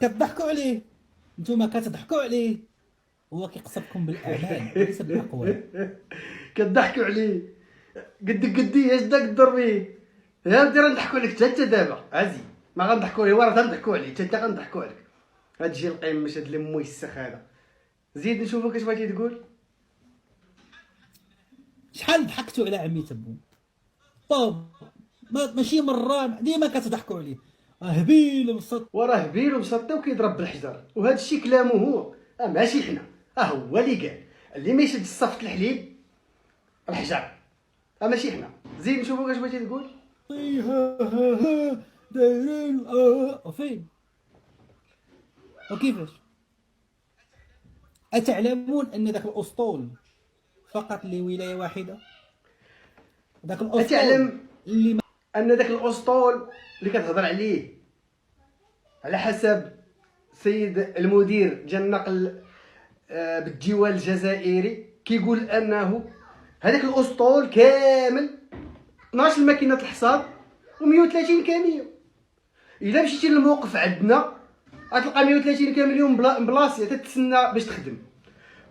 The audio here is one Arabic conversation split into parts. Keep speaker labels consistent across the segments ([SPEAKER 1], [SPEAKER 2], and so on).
[SPEAKER 1] كتضحكوا عليه، نتوما كتضحكوا عليه. هو كيقصدكم بالاعمال وليس بالاقوال.
[SPEAKER 2] كضحكوا عليه. قدي اش داك الدور بيه؟ يا ودي راه نضحكوا عليك حتى انت دابا عزيز. ما غنضحكوا عليه، راه غنضحكوا عليه حتى انت غنضحكوا عليك. هادشي القمه هاد اللي موسخ هذا. زيد نشوفك اش بغيتي تقول.
[SPEAKER 1] شحال ضحكتوا على عمي تبو؟ طب ماشي مره، ديما كتضحكوا عليه. هبيل ومسط.
[SPEAKER 2] وراه هبيل ومسطي وكيضرب بالحجر، وهذا الشيء كلامه هو، ماشي حنا. هو اللي قال اللي ما يشد الصفت الحليب الحجر، ماشي حنا. زيد نشوفوا اش بغيتي تقول.
[SPEAKER 1] دايرين وفين وكيفاش؟ أتعلمون أن ذاك الأسطول فقط لولاية واحدة؟ ذاك الأسطول
[SPEAKER 2] اتعلم
[SPEAKER 1] اللي ما...
[SPEAKER 2] ان داك الاسطول اللي كتهضر عليه على حسب سيد المدير ديال النقل بالديوان الجزائري كيقول انه هذاك الاسطول كامل 12 ماكينه الحصاد و130 كاميون. الا مشيتي للموقف عندنا غتلقى 130 كاميون بلاصه تتسنى باش تخدم.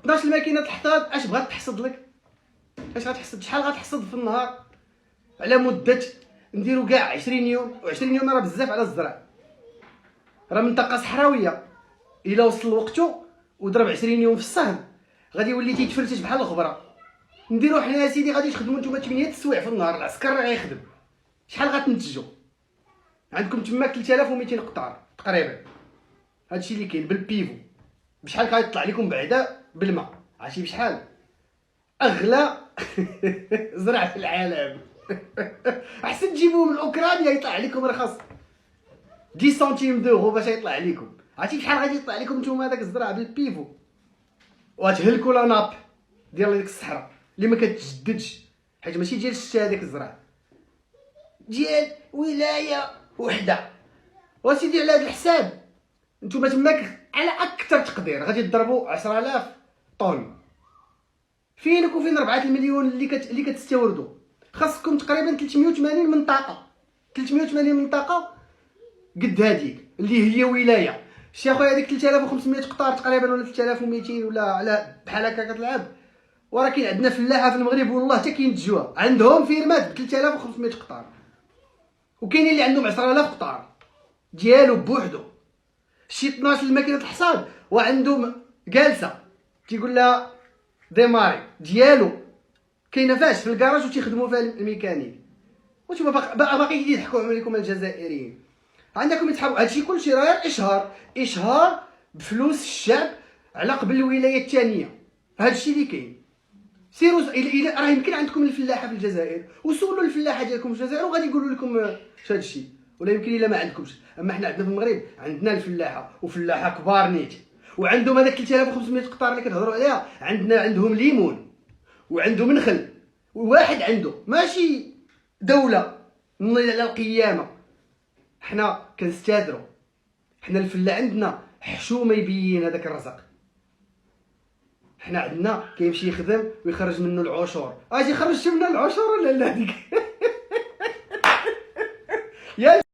[SPEAKER 2] 12 ماكينه الحصاد اش بغات تحصد لك؟ اش غتحصد؟ شحال غتحصد في النهار على مده نديرو كاع 20 يوم؟ و20 يوم راه بزاف على الزرع، راه منطقه صحراويه. الا وصل وقته وضرب 20 يوم في الصهد غادي يولي تيتفرتش بحال الغبره. نديرو حنا يا سيدي غادي تخدموا نتوما 8 السوايع في النهار، العسكر راه غيخدم، شحال غتنتجوا؟ عندكم تما 3200 قطار تقريبا. هادشي اللي كاين بالبيفو. بشحال غيطلع لكم بعدا بالماء؟ عرفتي بشحال؟ اغلى زرع في العالم. احسن تجيبوه من اوكرانيا يطلع لكم رخص 10 سنتيم دورو باش يطلع لكم. عرفتي بشحال غادي يطلع لكم نتوما هذاك الزرع بالبيفو؟ وغتهلكوا لا ناب ديال ديك الصحراء اللي ما كتجددش، حيت ماشي ديال الشتا هذاك الزرع، ديال ولايه وحده. وسيدي على هذا الحساب نتوما تماك على اكثر تقدير غادي تضربوا 10000 طن. فينك وفين 4 المليون اللي كتستوردوا؟ خاصكم تقريبا 380 منطقه. 380 منطقه قد هذيك اللي هي ولايه. شي اخويا هذيك 3500 قطار تقريبا ولا 3200 ولا على بحال هكا كتلعب. وراه كاين عندنا فلاحه في المغرب والله حتى كينتجوها، عندهم فيرمات ب 3500 قطار، وكاينين اللي عندهم 10000 قطار ديالو بوحدو. شي 12 الماكينه الحصاد وعندهم جالسه تيقول لها ديماري ديالو كاينه فاش في الكراج وتيخدموا فيها الميكانيك. وانتم باقي يضحكوا عليكم الجزائريين. عندكم يتحاولوا هادشي كلشي راه اشهار بفلوس الشعب على قبل الولايه الثانيه. هادشي اللي كاين. سيروا راه يمكن عندكم الفلاحه في الجزائر وسولوا الفلاحه ديالكم في الجزائر وغادي يقولوا لكم هادشي. ولا يمكن الا ما عندكمش. اما حنا عندنا في المغرب عندنا الفلاحه وفلاحه كبار نيت، وعندهم هذاك 3500 قطار اللي كتهضروا عليها. عندهم ليمون وعندهم نخل، وواحد عنده ماشي دوله من على القيامه. حنا كنستادروا، حنا الفلاح عندنا حشومه يبين هذاك الرزق. حنا عندنا كيمشي يخدم ويخرج منه العشور. اجي خرجت منها العشور ولا لا هذيك؟ يا